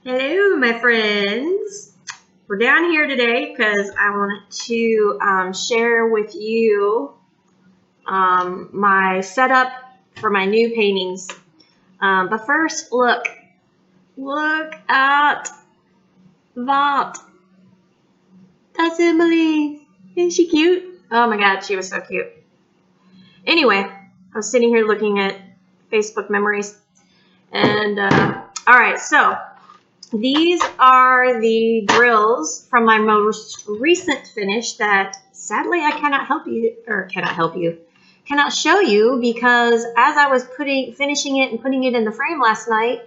Hello, my friends. We're down here today because I wanted to share with you my setup for my new paintings. But first, look at that. That's Emily. Isn't she cute? Oh my God, she was so cute. Anyway, I was sitting here looking at Facebook memories. And, all right, so these are the drills from my most recent finish that sadly I cannot show you because as I was finishing it and putting it in the frame last night,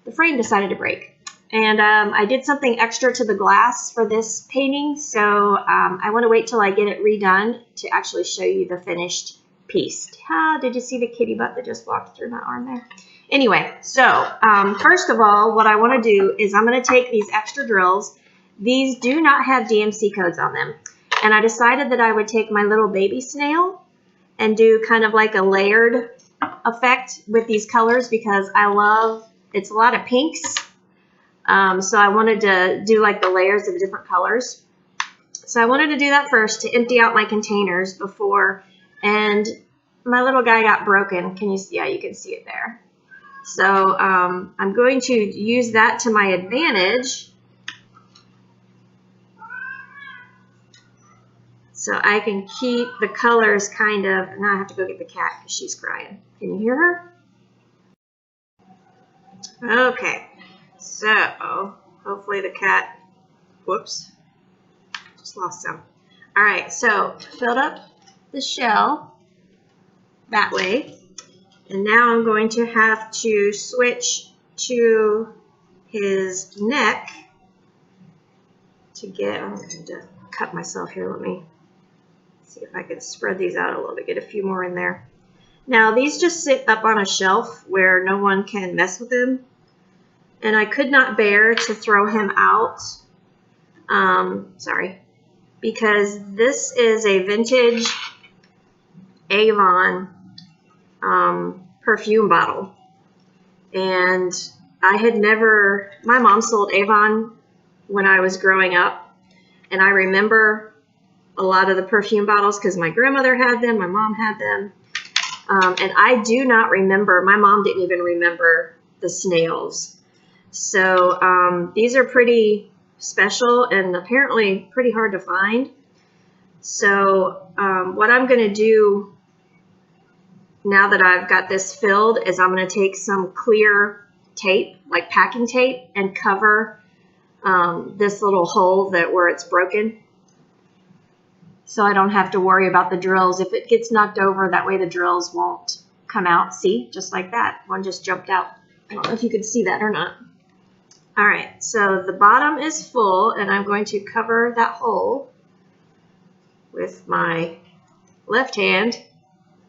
the frame decided to break. And I did something extra to the glass for this painting, so I want to wait till I get it redone to actually show you the finished piece. Did you see the kitty butt that just walked through my arm there? Anyway, so first of all, what I want to do is I'm going to take these extra drills. These do not have DMC codes on them. And I decided that I would take my little baby snail and do kind of like a layered effect with these colors because it's a lot of pinks. So I wanted to do like the layers of different colors. So I wanted to do that first to empty out my containers before, and my little guy got broken. Can you see? Yeah, you can see it there. So I'm going to use that to my advantage so I can keep the colors kind of, now I have to go get the cat because she's crying. Can you hear her? Okay, so hopefully the cat, whoops, just lost some. All right, so filled up the shell that way. And now I'm going to have to switch to his neck I'm going to cut myself here. Let me see if I can spread these out a little bit, get a few more in there. Now these just sit up on a shelf where no one can mess with them. And I could not bear to throw him out, because this is a vintage Avon perfume bottle, and my mom sold Avon when I was growing up, and I remember a lot of the perfume bottles because my grandmother had them, my mom had them, and I do not remember, my mom didn't even remember the snails. So these are pretty special and apparently pretty hard to find. So what I'm going to do now that I've got this filled is I'm going to take some clear tape, like packing tape, and cover this little hole where it's broken, so I don't have to worry about the drills. If it gets knocked over, that way the drills won't come out. See, just like that. One just jumped out. I don't know if you could see that or not. All right, so the bottom is full, and I'm going to cover that hole with my left hand,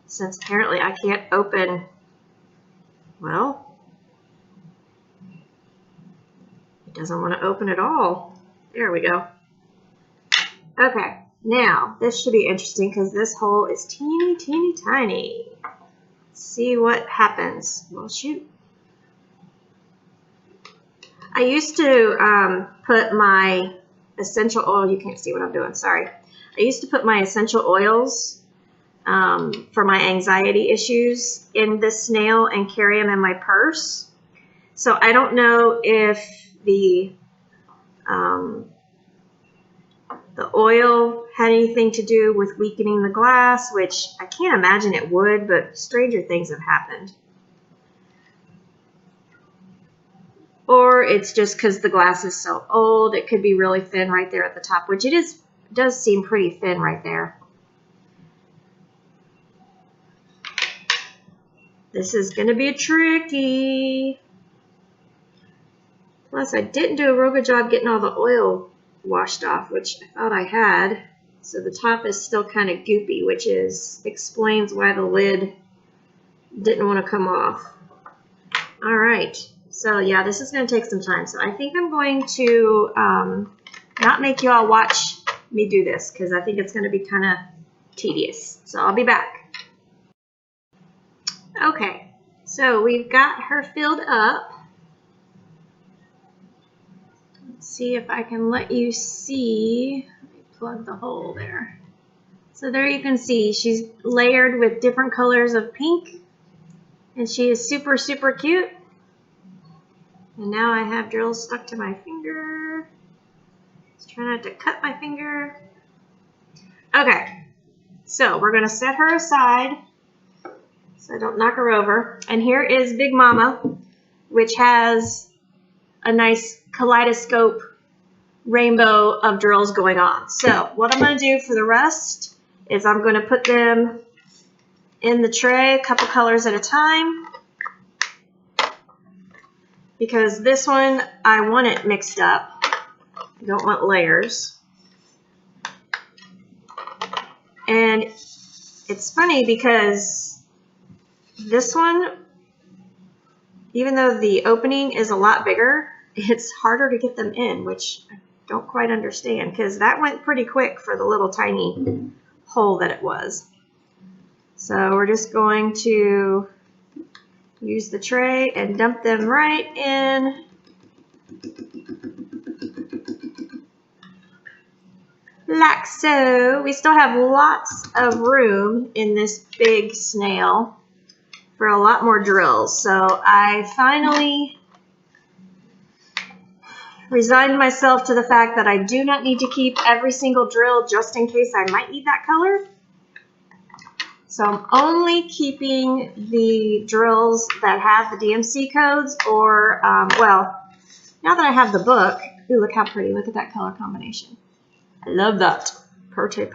since apparently I can't open, well, it doesn't want to open at all. There we go. Okay, now this should be interesting because this hole is teeny, teeny, tiny. Let's see what happens. Well, shoot. I used to put my essential oil, you can't see what I'm doing, sorry. I used to put my essential oils for my anxiety issues in this snail and carry them in my purse. So I don't know if the oil had anything to do with weakening the glass, which I can't imagine it would, but stranger things have happened. Or it's just because the glass is so old. It could be really thin right there at the top, which does seem pretty thin right there. This is going to be tricky. Plus, I didn't do a real good job getting all the oil washed off, which I thought I had. So the top is still kind of goopy, which explains why the lid didn't want to come off. All right. So yeah, this is going to take some time. So I think I'm going to not make you all watch me do this because I think it's going to be kind of tedious. So I'll be back. Okay, so we've got her filled up. see if I can let you see. Let me plug the hole there. So there you can see she's layered with different colors of pink, and she is super, super cute. And now I have drills stuck to my finger. Just try not to cut my finger. Okay, so we're gonna set her aside so I don't knock her over. And here is Big Mama, which has a nice kaleidoscope rainbow of drills going on. So what I'm gonna do for the rest is I'm gonna put them in the tray, a couple colors at a time, because this one, I want it mixed up. I don't want layers. And it's funny because this one, even though the opening is a lot bigger, it's harder to get them in, which I don't quite understand, because that went pretty quick for the little tiny hole that it was. So we're just going to use the tray and dump them right in. Like so. We still have lots of room in this big snail for a lot more drills. So I finally resigned myself to the fact that I do not need to keep every single drill just in case I might need that color. So I'm only keeping the drills that have the DMC codes, or, well, now that I have the book, ooh, look how pretty, look at that color combination. I love that, parte.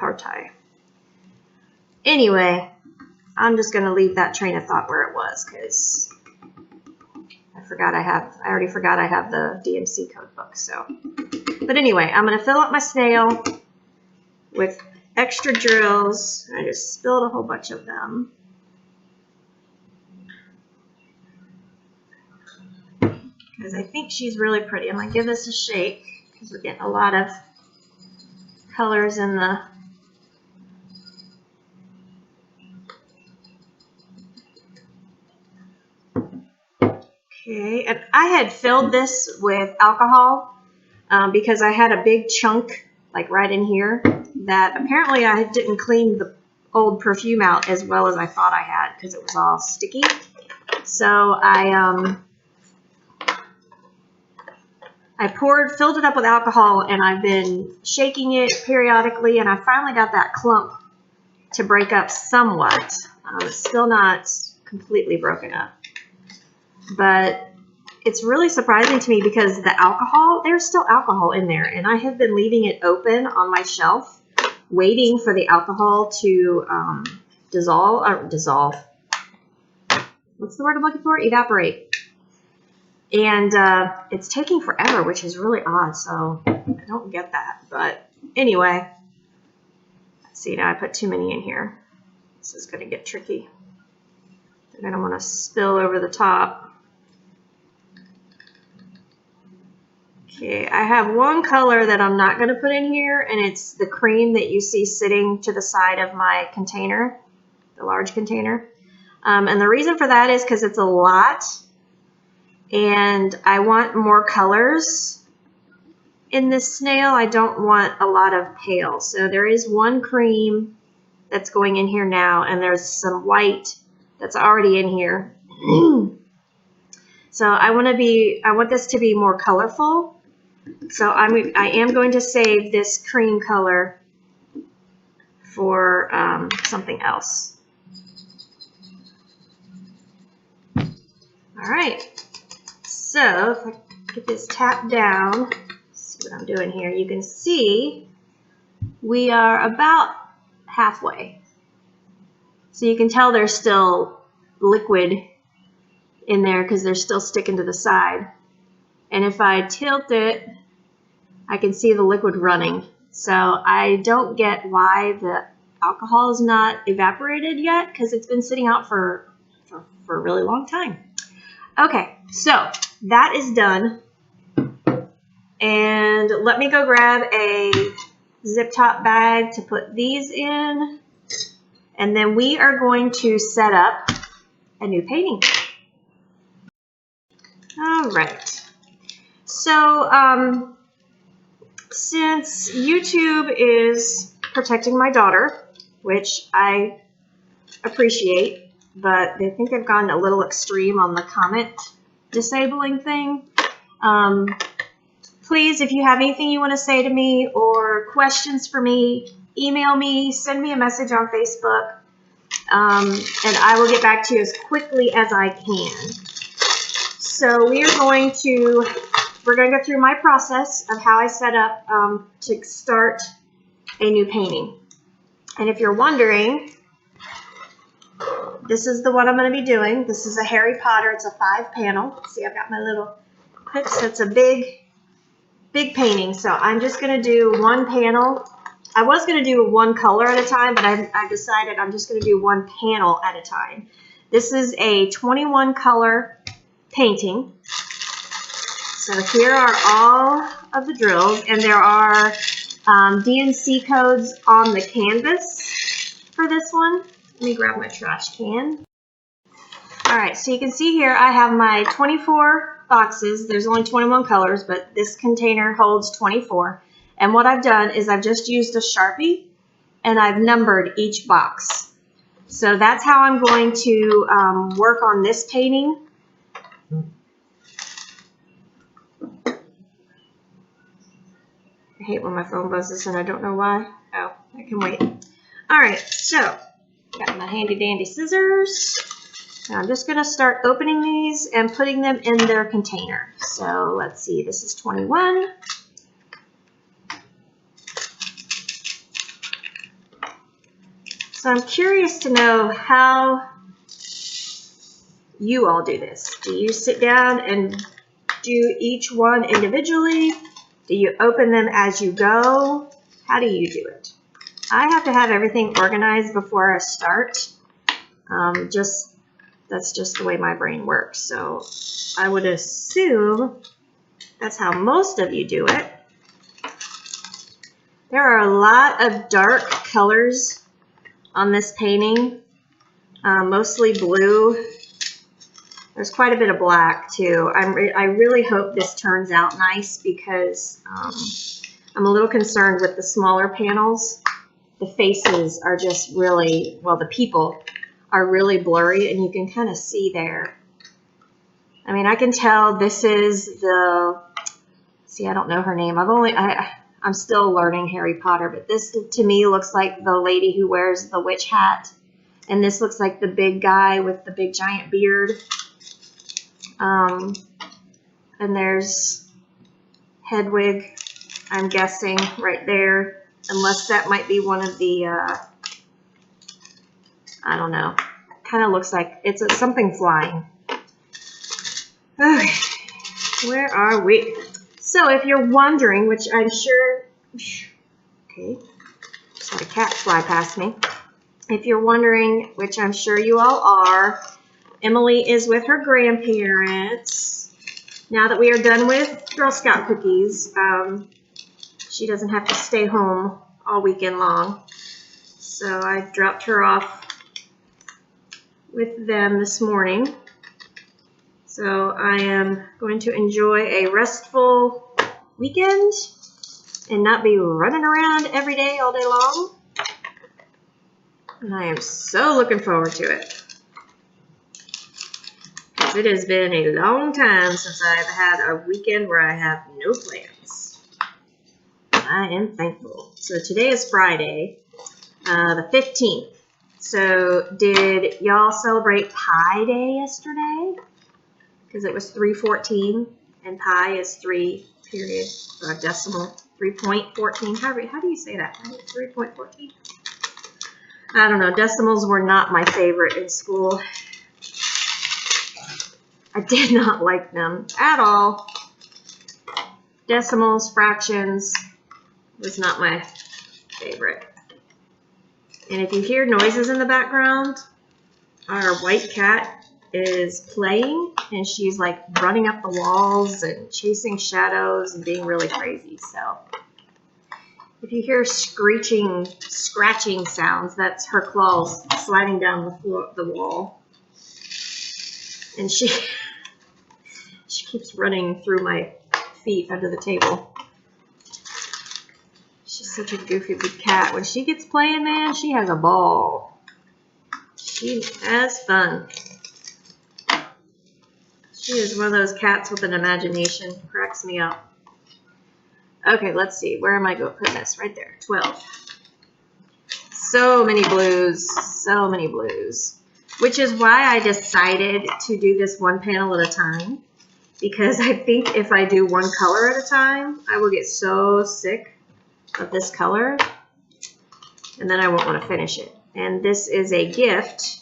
Anyway, I'm just going to leave that train of thought where it was, because I already forgot I have the DMC code book, so. But anyway, I'm going to fill up my snail with extra drills. I just spilled a whole bunch of them. Because I think she's really pretty. I'm going to give this a shake because we're getting a lot of colors in the okay. And I had filled this with alcohol because I had a big chunk like right in here that apparently I didn't clean the old perfume out as well as I thought I had because it was all sticky. So I filled it up with alcohol, and I've been shaking it periodically, and I finally got that clump to break up somewhat. It's still not completely broken up, but it's really surprising to me because the alcohol, there's still alcohol in there, and I have been leaving it open on my shelf, waiting for the alcohol to dissolve. What's the word I'm looking for? Evaporate. And it's taking forever, which is really odd, so I don't get that. But anyway, let's see, now I put too many in here. This is going to get tricky. They're going to want to spill over the top. Okay, I have one color that I'm not going to put in here, and it's the cream that you see sitting to the side of my container, the large container. And the reason for that is because it's a lot, and I want more colors in this snail. I don't want a lot of pale. So there is one cream that's going in here now, and there's some white that's already in here. So I want this to be more colorful. So I am going to save this cream color for something else. All right. So if I get this tapped down, see what I'm doing here, you can see we are about halfway. So you can tell there's still liquid in there because they're still sticking to the side. And if I tilt it, I can see the liquid running. So I don't get why the alcohol is not evaporated yet, because it's been sitting out for a really long time. Okay, so that is done. And let me go grab a zip top bag to put these in. And then we are going to set up a new painting. All right. So since YouTube is protecting my daughter, which I appreciate, but they think they've gone a little extreme on the comment disabling thing. Please, if you have anything you want to say to me or questions for me, email me, send me a message on Facebook, and I will get back to you as quickly as I can. So we're going to go through my process of how I set up to start a new painting. And if you're wondering, this is the one I'm going to be doing. This is a Harry Potter. It's a 5-panel. See, I've got my little clips. It's a big painting. So I'm just going to do one panel. I was going to do one color at a time, but I decided I'm just going to do one panel at a time. This is a 21 color painting. So here are all of the drills, and there are DNC codes on the canvas for this one. Let me grab my trash can. All right, so you can see here I have my 24 boxes. There's only 21 colors, but this container holds 24. And what I've done is I've just used a Sharpie and I've numbered each box. So that's how I'm going to work on this painting. I hate when my phone buzzes and I don't know why. Oh, I can wait. All right, so got my handy dandy scissors. Now I'm just going to start opening these and putting them in their container. So let's see, this is 21. So I'm curious to know how you all do this. Do you sit down and do each one individually? Do you open them as you go? How do you do it? I have to have everything organized before I start. That's just the way my brain works. So I would assume that's how most of you do it. There are a lot of dark colors on this painting, mostly blue. There's quite a bit of black too. I really hope this turns out nice because I'm a little concerned with the smaller panels. The faces are just really, well, the people are really blurry, and you can kind of see there. I mean, I can tell this is the, see, I don't know her name. I'm still learning Harry Potter, but this to me looks like the lady who wears the witch hat. And this looks like the big guy with the big giant beard. And there's Hedwig, I'm guessing, right there. Unless that might be one of the, I don't know. Kind of looks like it's something flying. Okay, where are we? So if you're wondering, which I'm sure, okay, just had a cat fly past me. If you're wondering, which I'm sure you all are, Emily is with her grandparents. Now that we are done with Girl Scout cookies, she doesn't have to stay home all weekend long. So I dropped her off with them this morning. So I am going to enjoy a restful weekend and not be running around every day all day long. And I am so looking forward to it. Because it has been a long time since I've had a weekend where I have no plans. I am thankful. So today is Friday, the 15th. So did y'all celebrate Pi Day yesterday? Because it was 3:14, and pi is 3 period decimal 3.14. How do you say that? 3.14. I don't know. Decimals were not my favorite in school. I did not like them at all. Decimals, fractions was not my favorite. And if you hear noises in the background, our white cat is playing, and she's like running up the walls and chasing shadows and being really crazy. So if you hear screeching, scratching sounds, that's her claws sliding down the wall. And she keeps running through my feet under the table. such a goofy big cat. When she gets playing, man, she has a ball. She has fun. She is one of those cats with an imagination. Cracks me up. Okay, let's see. Where am I going to put this? Right there. 12. So many blues. So many blues. Which is why I decided to do this one panel at a time. Because I think if I do one color at a time, I will get so sick of this color. And then I won't want to finish it. And this is a gift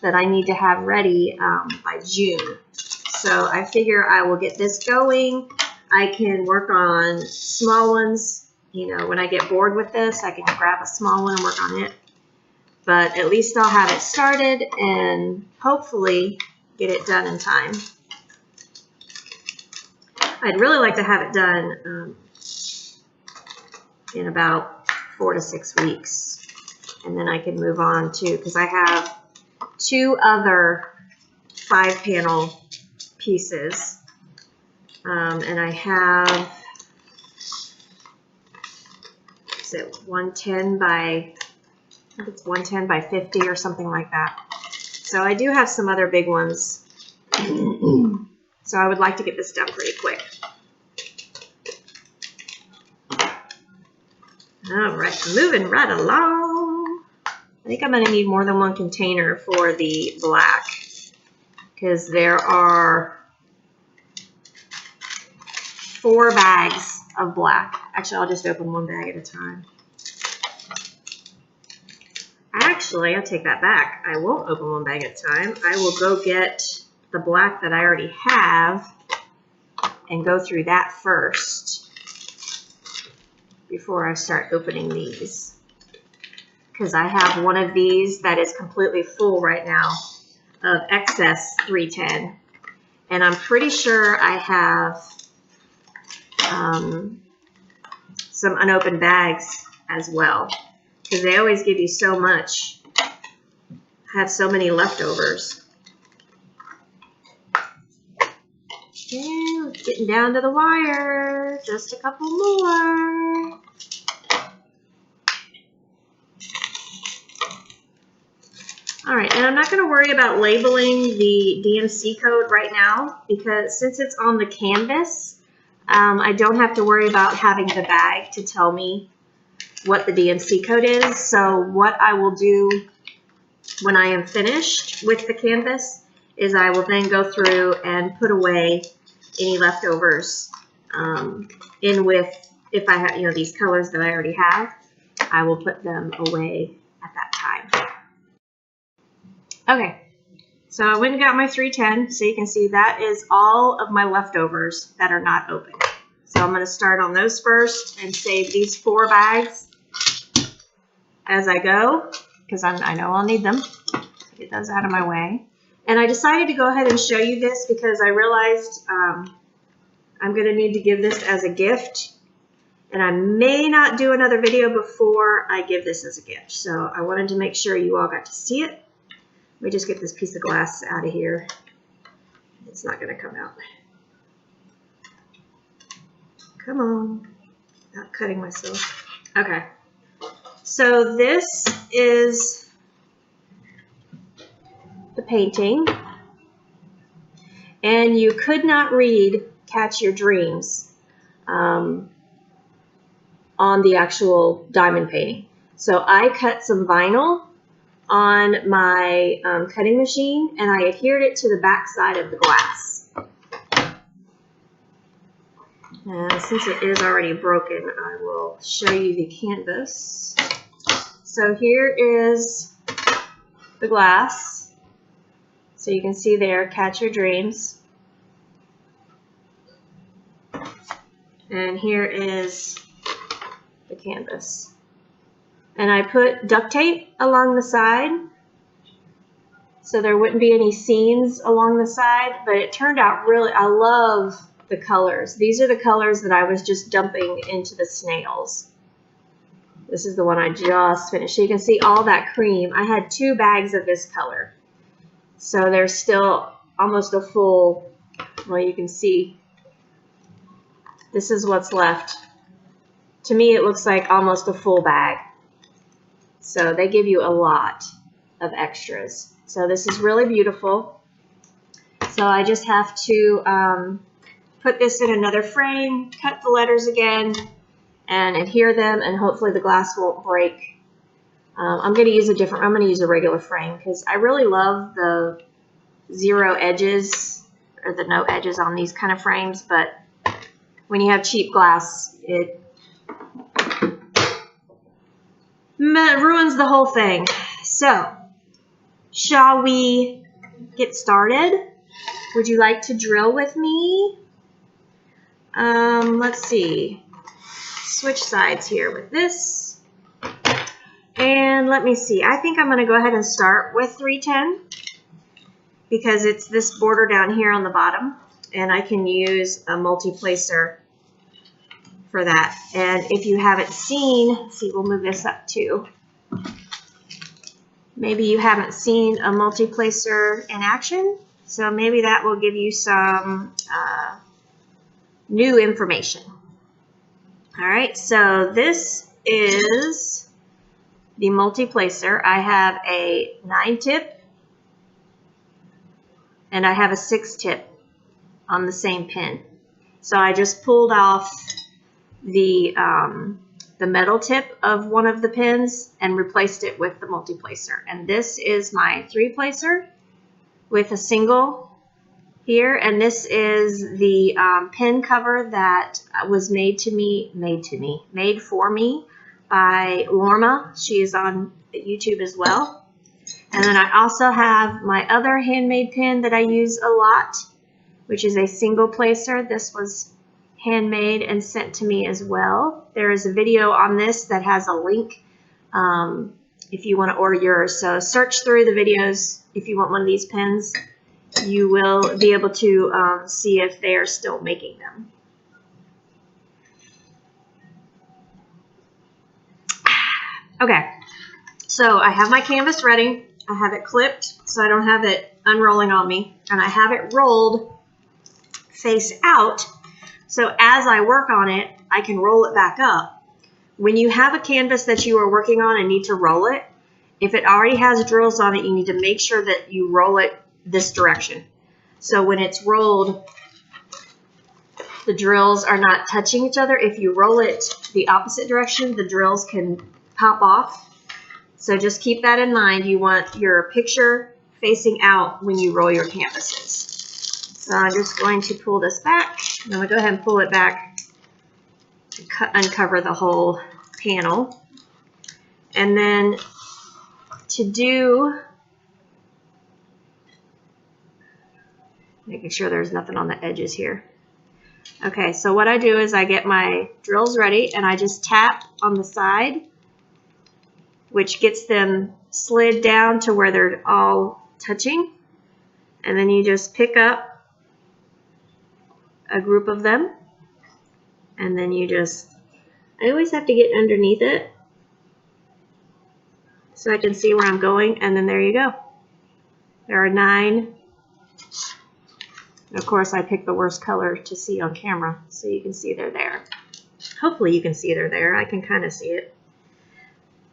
that I need to have ready by June. So I figure I will get this going. I can work on small ones. You know, when I get bored with this, I can grab a small one and work on it. But at least I'll have it started and hopefully get it done in time. I'd really like to have it done in about 4 to 6 weeks. And then I can move on to, because I have 2 other 5-panel pieces. And I have, is it 110 by, I think it's 110 by 50 or something like that. So I do have some other big ones. So I would like to get this done pretty quick. All right, moving right along. I think I'm going to need more than one container for the black because there are 4 bags of black. Actually, I'll just open 1 bag at a time. Actually, I'll take that back. I won't open 1 bag at a time. I will go get the black that I already have and go through that first before I start opening these. Because I have one of these that is completely full right now of excess 310. And I'm pretty sure I have some unopened bags as well. Because they always give you so much. I have so many leftovers. Okay, getting down to the wire. Just a couple more. All right, and I'm not going to worry about labeling the DMC code right now because since it's on the canvas, I don't have to worry about having the bag to tell me what the DMC code is. So what I will do when I am finished with the canvas is I will then go through and put away any leftovers in with, if I have, you know, these colors that I already have, I will put them away at that time. Okay, so I went and got my 310, so you can see that is all of my leftovers that are not open. So I'm going to start on those first and save these 4 bags as I go, because I know I'll need them. Get those out of my way. And I decided to go ahead and show you this because I realized I'm going to need to give this as a gift. And I may not do another video before I give this as a gift. So I wanted to make sure you all got to see it. Let me just get this piece of glass out of here. It's not going to come out. Come on. Not cutting myself. Okay. So this is the painting. And you could not read Catch Your Dreams on the actual diamond painting. So I cut some vinyl on my cutting machine and I adhered it to the back side of the glass. And since it is already broken, I will show you the canvas. So here is the glass. So you can see there, Catch Your Dreams. And here is the canvas. And I put duct tape along the side so there wouldn't be any seams along the side, but it turned out really, I love the colors. These are the colors that I was just dumping into the snails. This is the one I just finished. So you can see all that cream. I had 2 bags of this color. So there's still almost a full, well, you can see this is what's left to me it looks like almost a full bag. So they give you a lot of extras. So this is really beautiful. So I just have to put this in another frame, cut the letters again, and adhere them, and hopefully the glass won't break. I'm going to use a regular frame because I really love the zero edges or the no edges on these kind of frames, but when you have cheap glass, it ruins the whole thing. So, shall we get started? Would you like to drill with me? Let's see. Switch sides here with this. And let me see. I think I'm going to go ahead and start with 310 because it's this border down here on the bottom, and I can use a multi-placer for that. And if you haven't seen, see, we'll move this up too. Maybe you haven't seen a multi-placer in action, so maybe that will give you some new information. All right, so this is the multi-placer. I have a 9-tip and I have a 6-tip on the same pin. So I just pulled off the metal tip of one of the pins and replaced it with the multi-placer. And this is my 3-placer with a single here, and this is the pin cover that was made for me by Lorma. She is on YouTube as well. And then I also have my other handmade pin that I use a lot, which is a single placer. This was handmade and sent to me as well. There is a video on this that has a link if you want to order yours. So search through the videos if you want one of these pins. You will be able to see if they are still making them. Okay, so I have my canvas ready. I have it clipped so I don't have it unrolling on me, and I have it rolled face out. So as I work on it, I can roll it back up. When you have a canvas that you are working on and need to roll it, if it already has drills on it, you need to make sure that you roll it this direction. So when it's rolled, the drills are not touching each other. If you roll it the opposite direction, the drills can pop off. So just keep that in mind. You want your picture facing out when you roll your canvases. So I'm just going to pull this back. I'm going to go ahead and pull it back to uncover the whole panel. And then to do, making sure there's nothing on the edges here. Okay, so what I do is I get my drills ready and I just tap on the side, which gets them slid down to where they're all touching. And then you just pick up a group of them, and then you just, I always have to get underneath it so I can see where I'm going, and then there you go. There are 9. And of course, I picked the worst color to see on camera, so you can see they're there. Hopefully you can see they're there. I can kind of see it.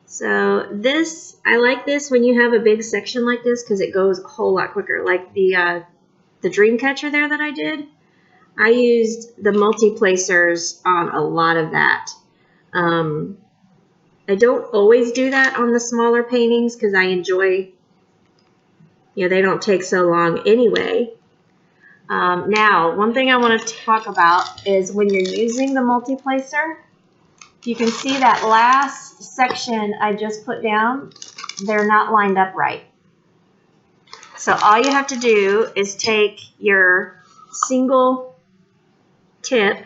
So this, I like this when you have a big section like this because it goes a whole lot quicker. Like the dream catcher there that I did, I used the multi-placers on a lot of that. I don't always do that on the smaller paintings because I enjoy, they don't take so long anyway. Now, one thing I want to talk about is when you're using the multi-placer, you can see that last section I just put down, they're not lined up right. So all you have to do is take your single tip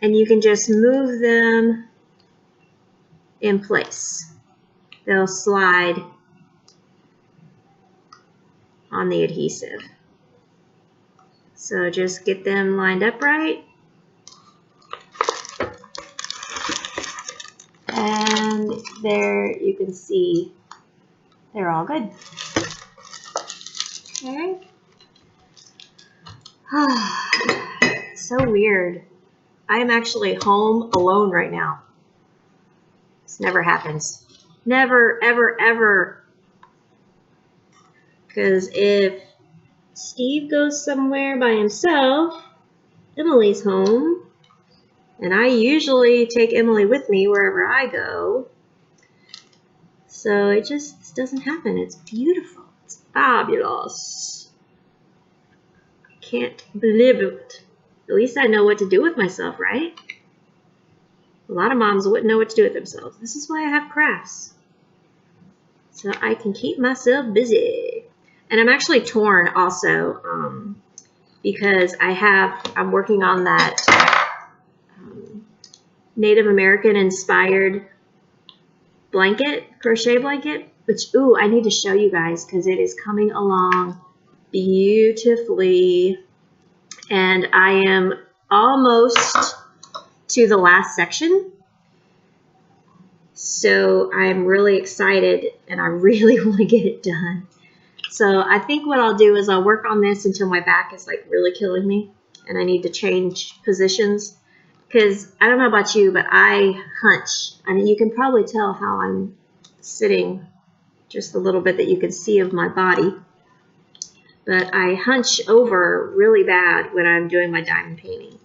and you can just move them in place. They'll slide on the adhesive. So just get them lined up right. And there you can see they're all good. Okay. So weird. I am actually home alone right now. This never happens. Never, ever, ever. Because if Steve goes somewhere by himself, Emily's home. And I usually take Emily with me wherever I go. So it just doesn't happen. It's beautiful. It's fabulous. I can't believe it. At least I know what to do with myself, right? A lot of moms wouldn't know what to do with themselves. This is why I have crafts. So I can keep myself busy. And I'm actually torn also because I'm working on that Native American inspired crochet blanket, which, ooh, I need to show you guys because it is coming along beautifully. And I am almost to the last section. So I'm really excited and I really want to get it done. So I think what I'll do is I'll work on this until my back is like really killing me and I need to change positions. Because I don't know about you, but I hunch. I mean, you can probably tell how I'm sitting, just a little bit that you can see of my body. But I hunch over really bad when I'm doing my diamond painting.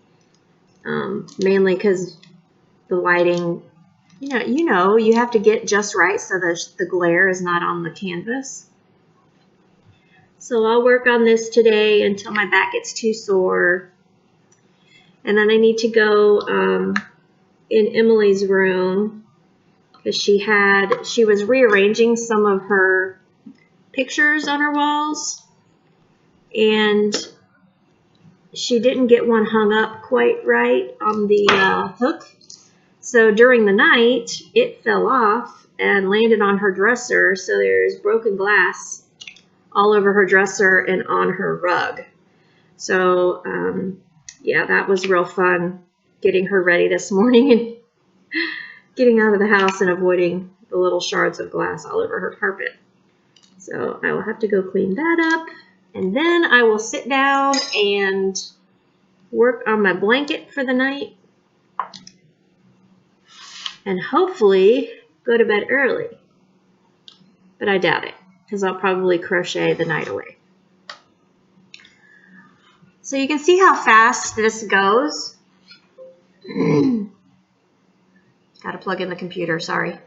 Mainly because the lighting, you have to get just right so the glare is not on the canvas. So I'll work on this today until my back gets too sore. And then I need to go in Emily's room because she was rearranging some of her pictures on her walls and she didn't get one hung up quite right on the hook. So during the night, it fell off and landed on her dresser. So there's broken glass all over her dresser and on her rug. So yeah, that was real fun getting her ready this morning and getting out of the house and avoiding the little shards of glass all over her carpet. So I will have to go clean that up. And then I will sit down and work on my blanket for the night. And hopefully go to bed early. But I doubt it, because I'll probably crochet the night away. So you can see how fast this goes. Got to plug in the computer, sorry.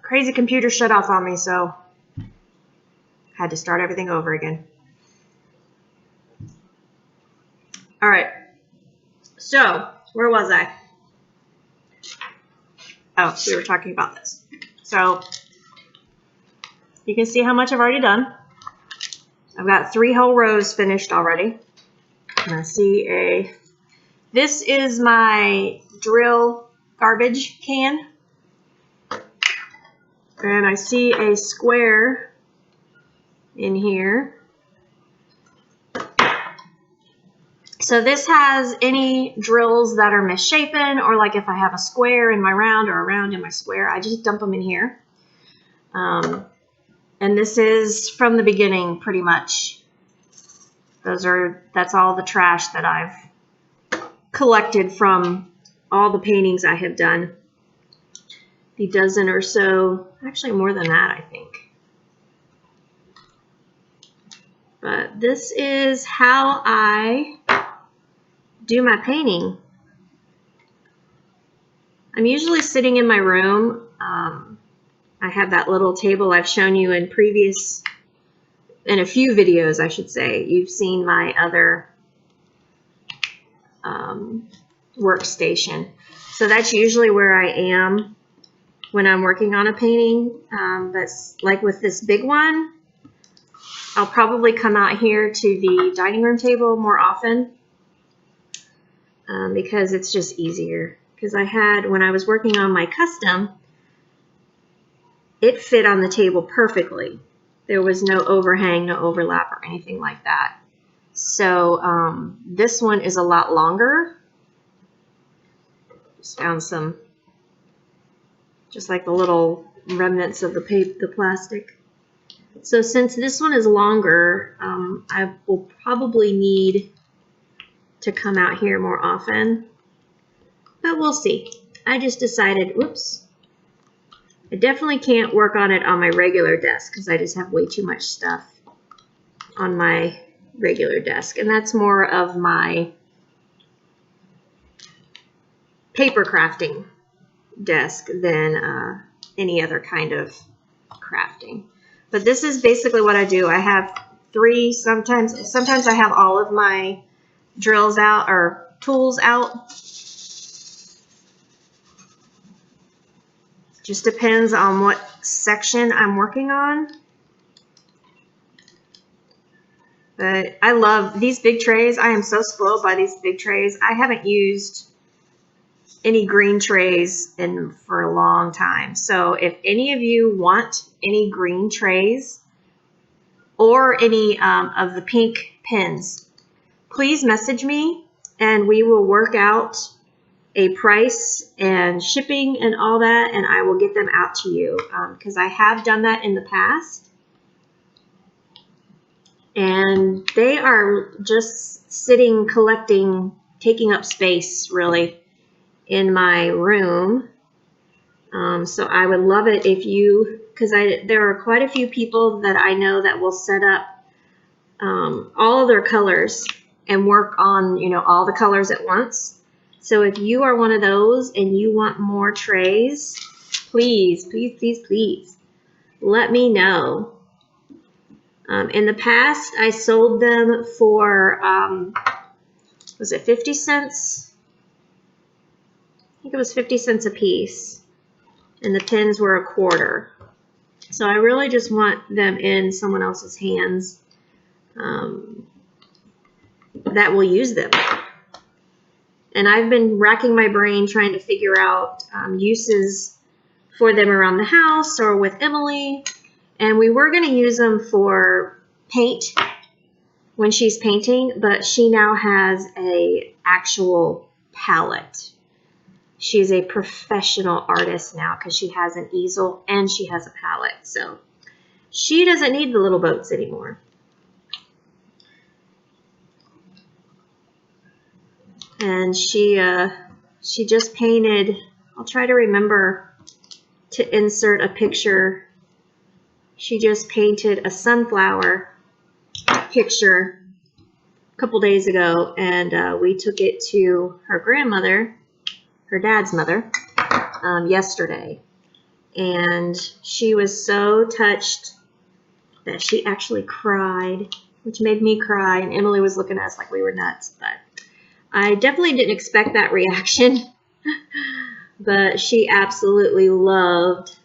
Crazy computer shut off on me, so had to start everything over again. All right. So, where was I? Oh, we were talking about this. So, you can see how much I've already done. I've got 3 whole rows finished already. And I see this is my drill garbage can. And I see a square in here. So this has any drills that are misshapen, or like if I have a square in my round or a round in my square, I just dump them in here. And this is from the beginning pretty much. That's all the trash that I've collected from all the paintings I have done. A dozen or so, actually more than that, I think. But this is how I do my painting. I'm usually sitting in my room. I have that little table I've shown you in a few videos, I should say. You've seen my other workstation. So that's usually where I am when I'm working on a painting. But like with this big one, I'll probably come out here to the dining room table more often because it's just easier. Because when I was working on my custom, it fit on the table perfectly. There was no overhang, no overlap, or anything like that. So this one is a lot longer. Just found some, just like the little remnants of the plastic. So since this one is longer, I will probably need to come out here more often, but we'll see. I just decided, whoops, I definitely can't work on it on my regular desk because I just have way too much stuff on my regular desk, and that's more of my paper crafting desk than any other kind of crafting. But this is basically what I do. I have 3, sometimes I have all of my drills out or tools out. Just depends on what section I'm working on. But I love these big trays. I am so spoiled by these big trays. I haven't used any green trays for a long time. So if any of you want any green trays or any of the pink pins, please message me and we will work out a price and shipping and all that, and I will get them out to you because I have done that in the past. And they are just sitting, collecting, taking up space really in my room. So I would love it if you, because there are quite a few people that I know that will set up all of their colors and work on, you know, all the colors at once. So if you are one of those and you want more trays, please, please, please, please let me know. In the past, I sold them for, was it 50 cents? I think it was 50 cents a piece. And the pins were a quarter. So I really just want them in someone else's hands that will use them. And I've been racking my brain trying to figure out uses for them around the house or with Emily. And we were going to use them for paint when she's painting, but she now has an actual palette. She's a professional artist now because she has an easel and she has a palette. So she doesn't need the little boats anymore. And she just painted, I'll try to remember to insert a picture. She just painted a sunflower picture a couple days ago, and we took it to her grandmother, her dad's mother, yesterday. And she was so touched that she actually cried, which made me cry, and Emily was looking at us like we were nuts, but I definitely didn't expect that reaction, but she absolutely loved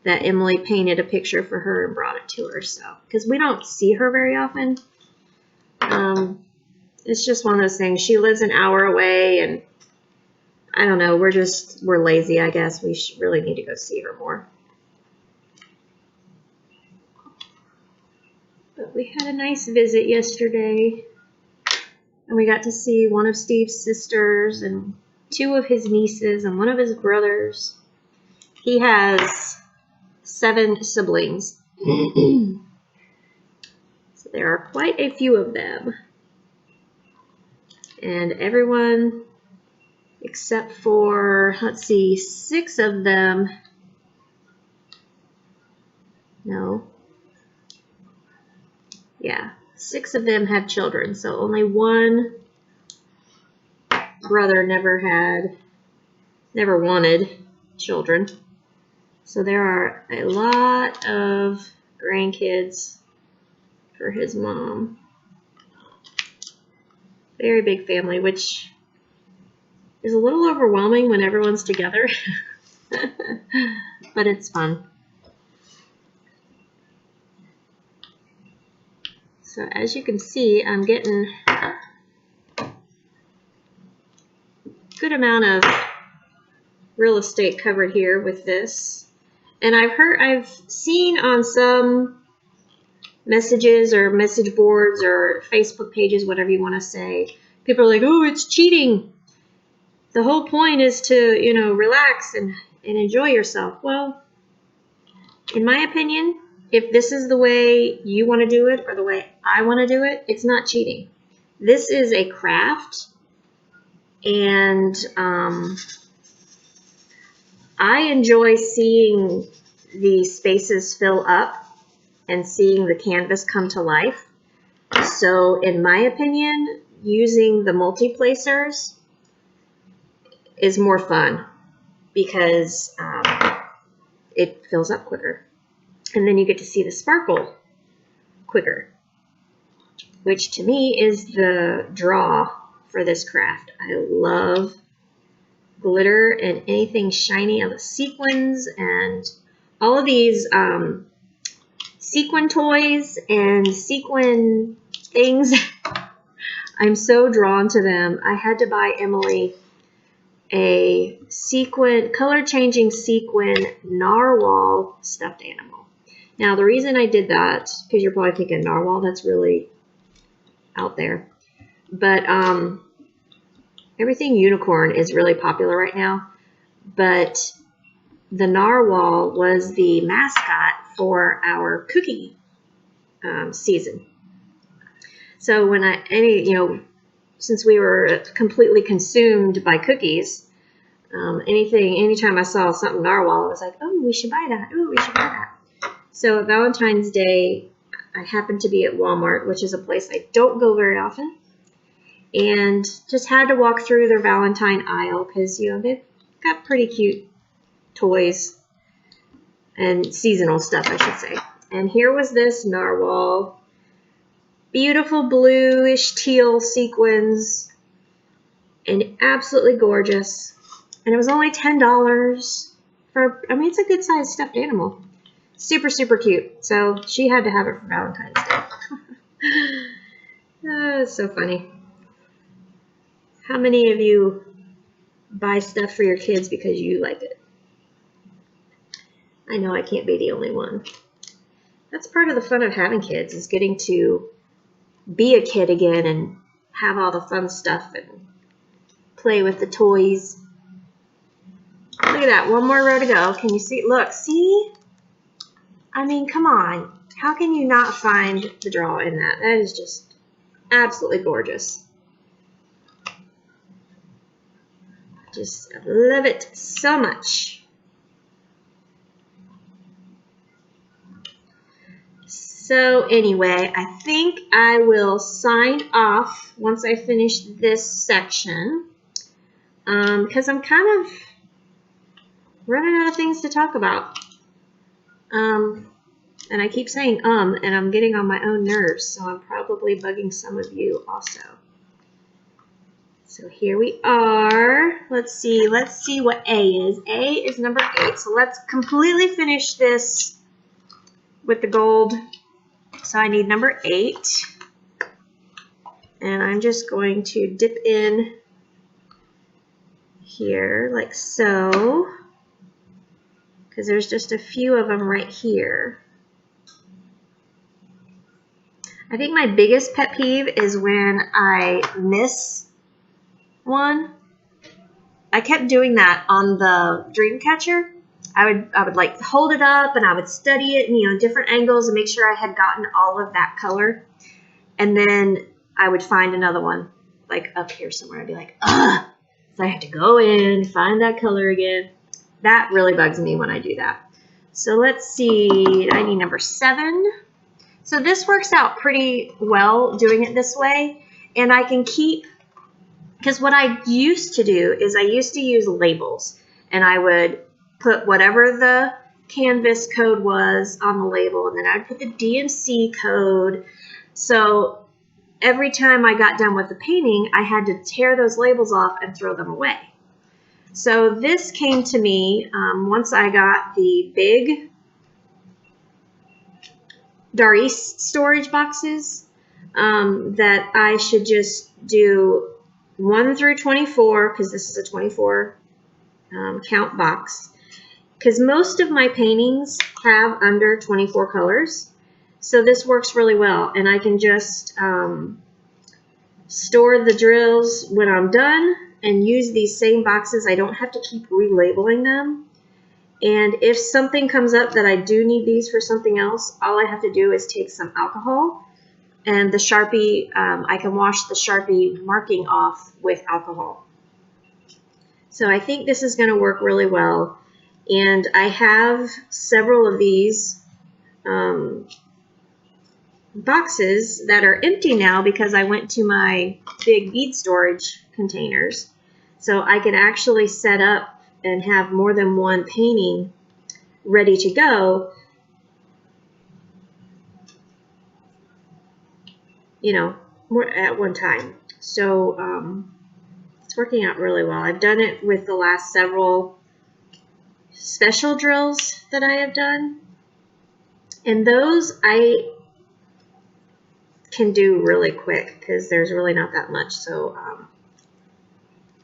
that Emily painted a picture for her and brought it to her. So, because we don't see her very often, it's just one of those things. She lives an hour away, and I don't know. We're lazy, I guess. We really need to go see her more. But we had a nice visit yesterday. And we got to see one of Steve's sisters and 2 of his nieces and one of his brothers. He has 7 siblings. So there are quite a few of them. And everyone except for, let's see, 6 of them. No. Yeah. 6 of them have children, so only one brother never wanted children. So there are a lot of grandkids for his mom. Very big family, which is a little overwhelming when everyone's together, but it's fun. So as you can see, I'm getting a good amount of real estate covered here with this. And I've seen on some messages or message boards or Facebook pages, whatever you want to say, people are like, oh, it's cheating. The whole point is to, relax and enjoy yourself. Well, in my opinion, if this is the way you want to do it or the way I want to do it, it's not cheating. This is a craft, and I enjoy seeing the spaces fill up and seeing the canvas come to life. So in my opinion, using the multi-placers is more fun because it fills up quicker. And then you get to see the sparkle quicker, which to me is the draw for this craft. I love glitter and anything shiny on the sequins and all of these sequin toys and sequin things. I'm so drawn to them. I had to buy Emily a sequin, color changing sequin narwhal stuffed animal. Now the reason I did that, because you're probably thinking narwhal, that's really out there. But everything unicorn is really popular right now. But the narwhal was the mascot for our cookie season. So when since we were completely consumed by cookies, anytime I saw something narwhal, I was like, oh, we should buy that. Oh, we should buy that. So at Valentine's Day, I happened to be at Walmart, which is a place I don't go very often, and just had to walk through their Valentine aisle because, they've got pretty cute toys and seasonal stuff, I should say. And here was this narwhal, beautiful bluish teal sequins, and absolutely gorgeous. And it was only $10 for, it's a good sized stuffed animal. Super, super cute. So she had to have it for Valentine's Day. It's so funny. How many of you buy stuff for your kids because you like it? I know I can't be the only one. That's part of the fun of having kids, is getting to be a kid again and have all the fun stuff and play with the toys. Look at that. One more row to go. Can you see? Look, see? Come on. How can you not find the draw in that? That is just absolutely gorgeous. Just love it so much. So anyway, I think I will sign off once I finish this section, because I'm kind of running out of things to talk about. And I keep saying and I'm getting on my own nerves, so I'm probably bugging some of you also. So here we are. Let's see what A is. A is number 8. So let's completely finish this with the gold. So I need number 8. And I'm just going to dip in here like so, because there's just a few of them right here. I think my biggest pet peeve is when I miss one. I kept doing that on the dream catcher. I would like hold it up and I would study it in different angles and make sure I had gotten all of that color. And then I would find another one like up here somewhere. I'd be like, ugh. So I have to go in, find that color again. That really bugs me when I do that. So let's see, I need number 7. So this works out pretty well doing it this way. And I can keep, because what I used to do is I used to use labels. And I would put whatever the canvas code was on the label. And then I would put the DMC code. So every time I got done with the painting, I had to tear those labels off and throw them away. So this came to me once I got the big Dar East storage boxes, that I should just do 1 through 24, because this is a 24 count box. Because most of my paintings have under 24 colors. So this works really well. And I can just store the drills when I'm done and use these same boxes. I don't have to keep relabeling them. And if something comes up that I do need these for something else, all I have to do is take some alcohol, and the Sharpie, I can wash the Sharpie marking off with alcohol. So I think this is going to work really well. And I have several of these boxes that are empty now because I went to my big bead storage containers. So I can actually set up and have more than one painting ready to go, you know, at one time. So it's working out really well. I've done it with the last several special drills that I have done. And those I can do really quick because there's really not that much. So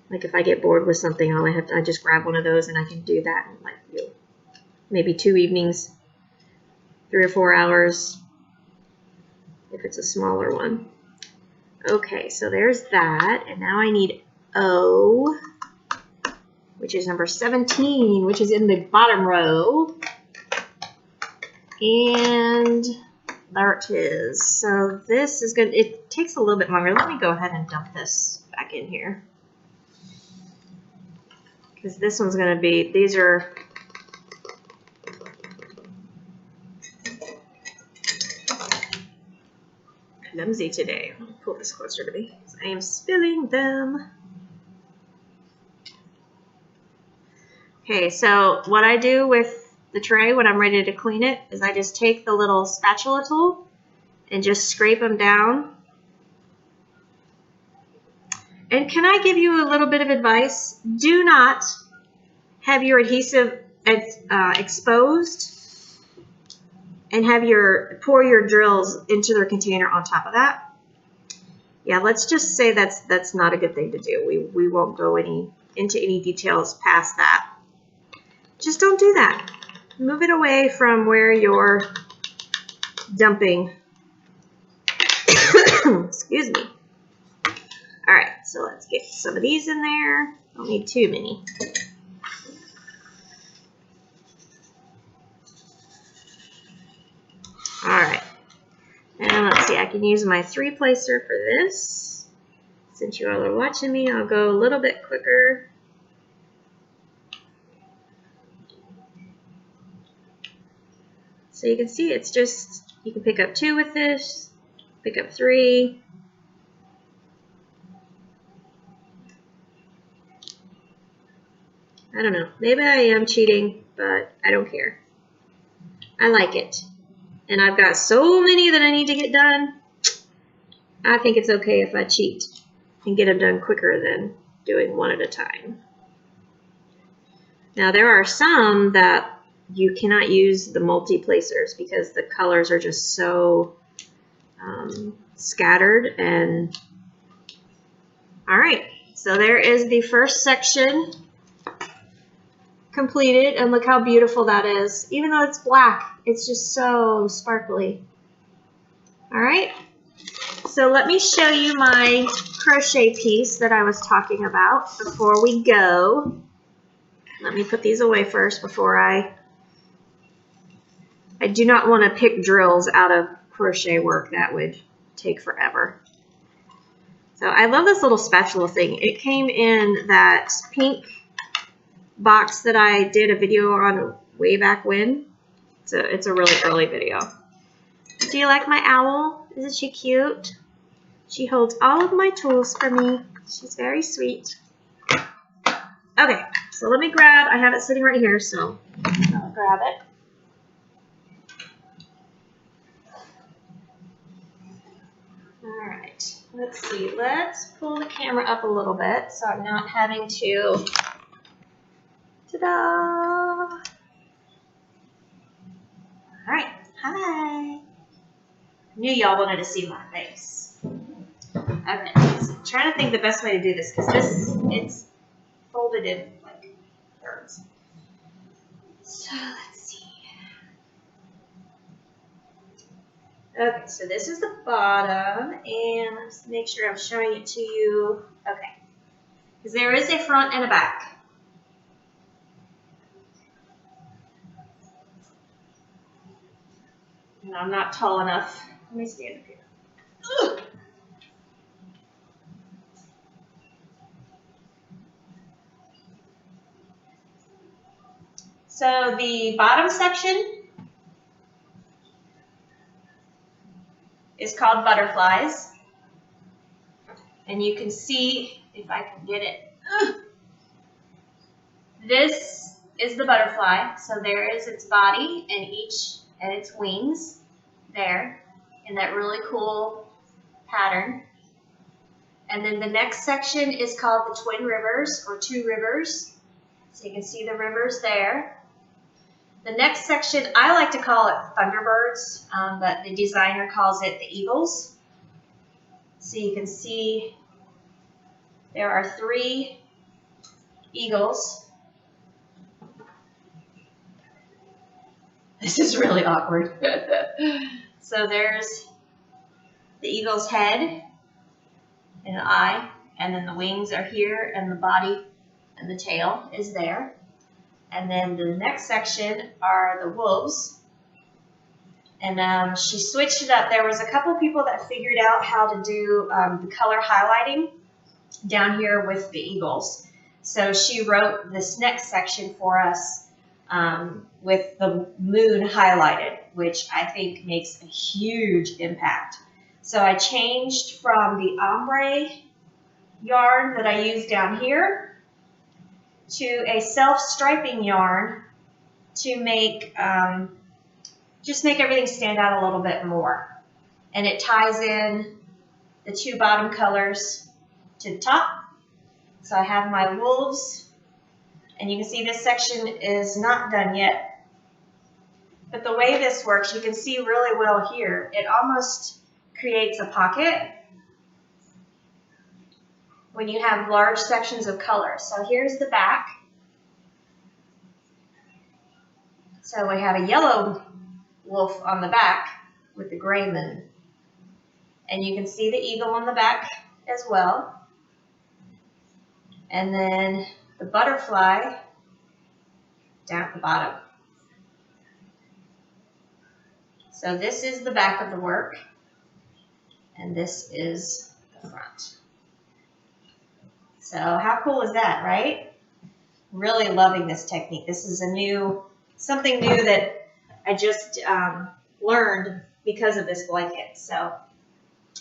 like if I get bored with something, I just grab one of those and I can do that in like maybe 2 evenings, 3 or 4 hours if it's a smaller one. Okay, so there's that, and now I need O, which is number 17, which is in the bottom row, and there it is. So this is good. It takes a little bit longer. Let me go ahead and dump this back in here, because this one's going to be, these are clumsy today. Let me pull this closer to me because I am spilling them. Okay, so what I do with the tray when I'm ready to clean it is I just take the little spatula tool and just scrape them down. And can I give you a little bit of advice? Do not have your adhesive exposed and have pour your drills into their container on top of that. Yeah, let's just say that's not a good thing to do. We won't go into any details past that. Just don't do that. Move it away from where you're dumping. Excuse me. All right, so let's get some of these in there. Don't need too many. All right, and let's see, I can use my 3-placer for this. Since you all are watching me, I'll go a little bit quicker. So you can see it's just, you can pick up 2 with this, pick up 3. I don't know, maybe I am cheating, but I don't care. I like it. And I've got so many that I need to get done. I think it's okay if I cheat and get them done quicker than doing one at a time. Now there are some that you cannot use the multi-placers because the colors are just so scattered. And all right, so there is the first section completed, and look how beautiful that is. Even though it's black, it's just so sparkly. All right, so let me show you my crochet piece that I was talking about before we go. Let me put these away first before I do not want to pick drills out of crochet work. That would take forever. So I love this little spatula thing. It came in that pink box that I did a video on way back when. So it's a really early video. Do you like my owl? Isn't she cute? She holds all of my tools for me. She's very sweet. Okay, so let me grab, I have it sitting right here, so I'll grab it. All right, let's see. Let's pull the camera up a little bit so I'm not having to, ta-da! All right, hi. Knew y'all wanted to see my face. Okay, so I'm trying to think the best way to do this because it's folded in like thirds. So let's see. Okay, so this is the bottom, and let's make sure I'm showing it to you. Okay, because there is a front and a back. And I'm not tall enough. Let me stand up here. Ugh. So the bottom section is called butterflies. And you can see, if I can get it, this is the butterfly. So there is its body and its wings there in that really cool pattern. And then the next section is called the Twin Rivers, or Two Rivers. So you can see the rivers there. The next section, I like to call it Thunderbirds, but the designer calls it the Eagles. So you can see there are 3 eagles. This is really awkward. So there's the eagle's head and an eye, and then the wings are here, and the body and the tail is there. And then the next section are the wolves. And she switched it up. There was a couple people that figured out how to do the color highlighting down here with the eagles. So she wrote this next section for us with the moon highlighted, which I think makes a huge impact. So I changed from the ombre yarn that I use down here to a self-striping yarn to make just make everything stand out a little bit more. And it ties in the 2 bottom colors to the top. So I have my wolves, and you can see this section is not done yet. But the way this works, you can see really well here. It almost creates a pocket when you have large sections of color. So here's the back. So we have a yellow wolf on the back with the gray moon. And you can see the eagle on the back as well. And then the butterfly down at the bottom. So this is the back of the work, and this is the front. So how cool is that, right? Really loving this technique. This is something new that I just learned because of this blanket. So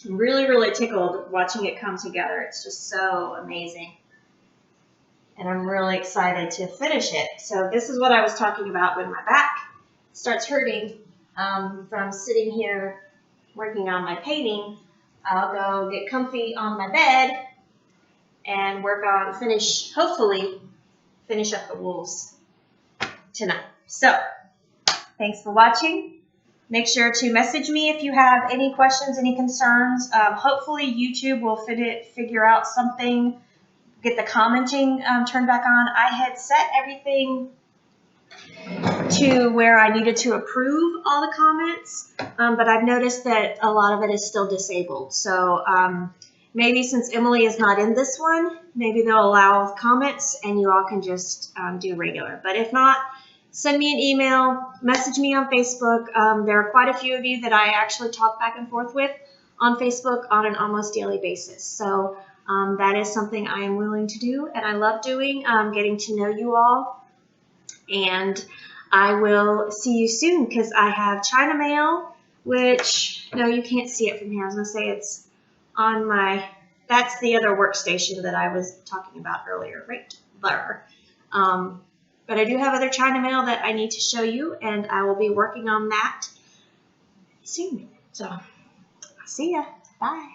I'm really, really tickled watching it come together. It's just so amazing. And I'm really excited to finish it. So this is what I was talking about when my back starts hurting from sitting here working on my painting. I'll go get comfy on my bed and work on hopefully finish up the wolves tonight. So thanks for watching. Make sure to message me if you have any questions, any concerns. Hopefully YouTube will figure out something, get the commenting turned back on. I had set everything to where I needed to approve all the comments, but I've noticed that a lot of it is still disabled. So maybe since Emily is not in this one, maybe they'll allow comments and you all can just do regular. But if not, send me an email, message me on Facebook. There are quite a few of you that I actually talk back and forth with on Facebook on an almost daily basis. So that is something I am willing to do and I love doing, getting to know you all. And I will see you soon because I have China mail, which, no, you can't see it from here. I was going to say it's on that's the other workstation that I was talking about earlier, right there. But I do have other China mail that I need to show you, and I will be working on that soon. So, I'll see ya. Bye.